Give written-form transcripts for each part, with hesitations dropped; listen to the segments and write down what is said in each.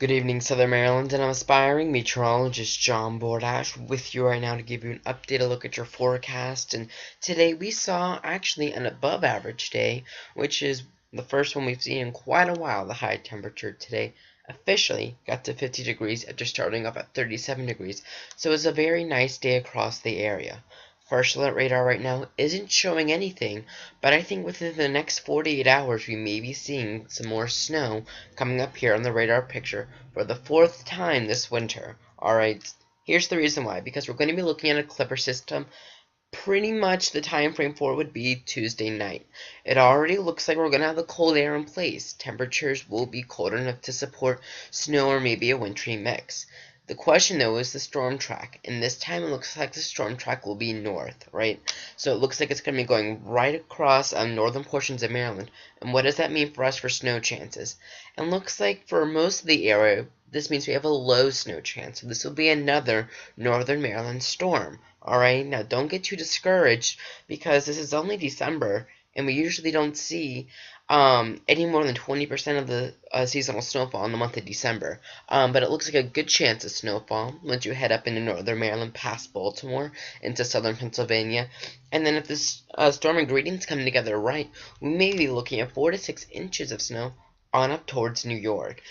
Good evening, Southern Maryland, and I'm aspiring meteorologist John Bordash with you right now to give you an updated look at your forecast. And today we saw actually an above average day, which is the first one we've seen in quite a while. The high temperature today officially got to 50 degrees after starting off at 37 degrees, so it was a very nice day across the area. First alert radar right now isn't showing anything, but I think within the next 48 hours we may be seeing some more snow coming up here on the radar picture for the fourth time this winter. Alright, here's the reason why. Because we're going to be looking at a Clipper system. Pretty much the time frame for it would be Tuesday night. It already looks like we're going to have the cold air in place. Temperatures will be cold enough to support snow or maybe a wintry mix. The question, though, is the storm track, and this time it looks like the storm track will be north, right? So it looks like it's going to be going right across northern portions of Maryland. And what does that mean for us for snow chances? And looks like for most of the area, this means we have a low snow chance. So this will be another northern Maryland storm. Alright, now don't get too discouraged because this is only December, and we usually don't see any more than 20% of the seasonal snowfall in the month of December. But it looks like a good chance of snowfall once you head up into northern Maryland past Baltimore into southern Pennsylvania. And then if this storm ingredients come together right, we may be looking at 4 to 6 inches of snow on up towards New York.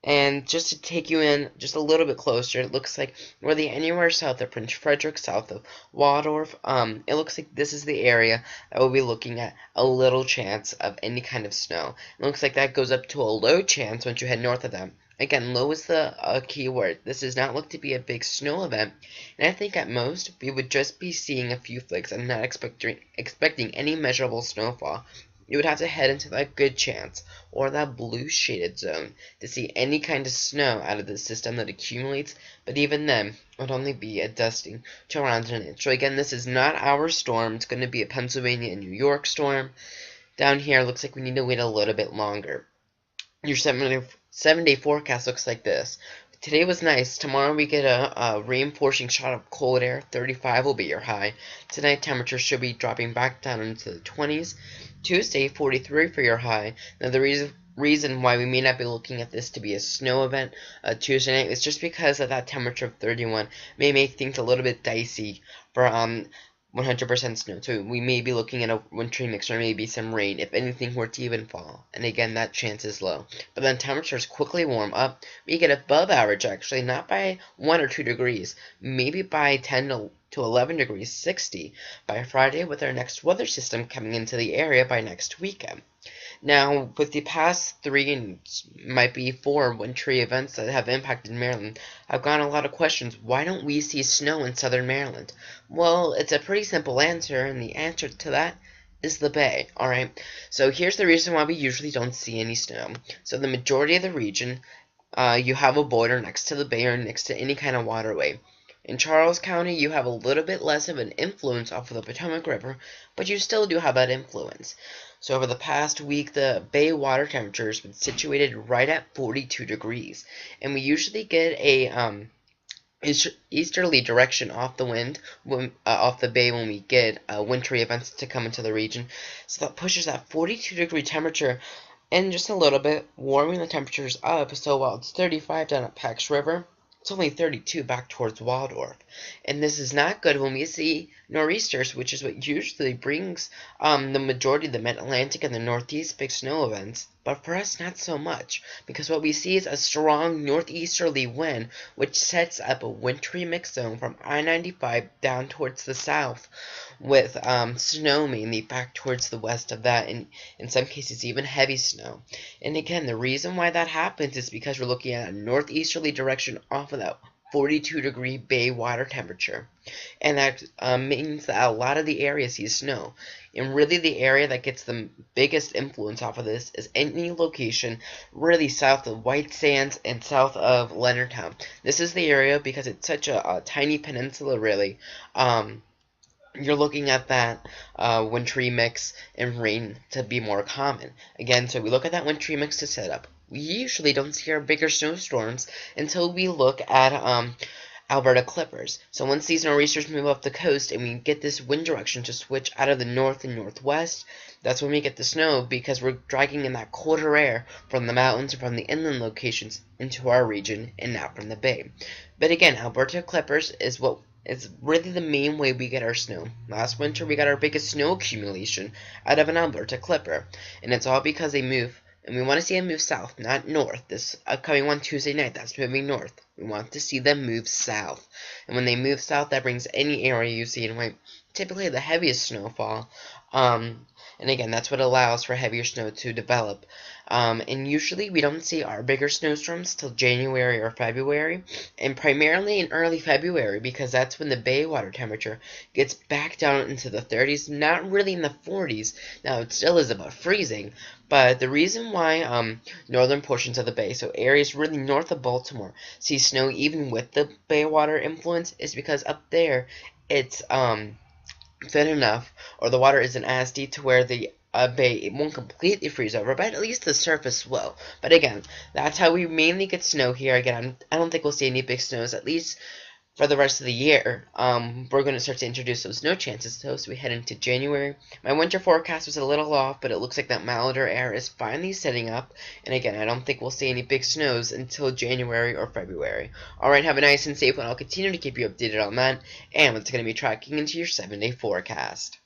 And just to take you in just a little bit closer, it looks like we're anywhere south of Prince Frederick, south of Waldorf. It looks like this is the area that we'll be looking at a little chance of any kind of snow. It looks like that goes up to a low chance once you head north of them. Again, low is the key word. This does not look to be a big snow event, and I think at most we would just be seeing a few flakes. I'm not expecting any measurable snowfall. You would have to head into that good chance, or that blue shaded zone, to see any kind of snow out of the system that accumulates, but even then, it would only be a dusting to around an inch. So again, this is not our storm. It's going to be a Pennsylvania and New York storm. Down here, looks like we need to wait a little bit longer. Your 7-day forecast looks like this. Today was nice. Tomorrow we get a reinforcing shot of cold air. 35 will be your high. Tonight temperatures should be dropping back down into the 20s. Tuesday, 43 for your high. Now the reason why we may not be looking at this to be a snow event Tuesday night is just because of that temperature of 31 may make things a little bit dicey for 100% snow. So we may be looking at a wintry mix or maybe some rain if anything were to even fall. And again, that chance is low. But then temperatures quickly warm up. We get above average actually, not by 1 or 2 degrees, maybe by 10 to 11 degrees, 60 by Friday, with our next weather system coming into the area by next weekend. Now, with the past 3 and might be 4 wintry events that have impacted Maryland, I've gotten a lot of questions. Why don't we see snow in southern Maryland? Well, it's a pretty simple answer, and the answer to that is the bay. Alright, so here's the reason why we usually don't see any snow. So the majority of the region, you have a border next to the bay or next to any kind of waterway. In Charles County, you have a little bit less of an influence off of the Potomac River, but you still do have that influence. So over the past week, the bay water temperature has been situated right at 42 degrees. And we usually get a easterly direction off the wind, off the bay when we get wintry events to come into the region. So that pushes that 42-degree temperature in just a little bit, warming the temperatures up. So while it's 35 down at Pax River, it's only 32 back towards Waldorf. And this is not good when we see nor'easters, which is what usually brings the majority of the Mid-Atlantic and the Northeast big snow events. But for us, not so much, because what we see is a strong northeasterly wind, which sets up a wintry mix zone from I-95 down towards the south, with snow mainly back towards the west of that, and in some cases even heavy snow. And again, the reason why that happens is because we're looking at a northeasterly direction off of that 42-degree bay water temperature, and that means that a lot of the area sees snow. And really the area that gets the biggest influence off of this is any location really south of White Sands and south of Leonardtown. This is the area because it's such a tiny peninsula, really. You're looking at that wintry mix and rain to be more common. Again, so we look at that wintry mix to set up. We usually don't see our bigger snowstorms until we look at Alberta Clippers. So once seasonal racers move up the coast and we get this wind direction to switch out of the north and northwest, that's when we get the snow, because we're dragging in that colder air from the mountains and from the inland locations into our region and not from the bay. But again, Alberta Clippers is what is really the main way we get our snow. Last winter we got our biggest snow accumulation out of an Alberta Clipper, and it's all because they move. And we want to see them move south, not north. This upcoming one, Tuesday night, that's moving north. We want to see them move south. And when they move south, that brings any area you see in white, typically the heaviest snowfall. And again, that's what allows for heavier snow to develop. And usually we don't see our bigger snowstorms till January or February, and primarily in early February, because that's when the bay water temperature gets back down into the 30s, not really in the 40s. Now, it still is about freezing, but the reason why northern portions of the bay, so areas really north of Baltimore, see snow even with the bay water influence is because up there it's thin enough, or the water isn't as deep to where the bay it won't completely freeze over, but at least the surface will. But again, that's how we mainly get snow here. Again, I don't think we'll see any big snows, at least for the rest of the year. We're going to start to introduce those snow chances, though, so we head into January. My winter forecast was a little off, but it looks like that milder air is finally setting up. And again, I don't think we'll see any big snows until January or February. Alright, have a nice and safe one. I'll continue to keep you updated on that and what's going to be tracking into your 7-day forecast.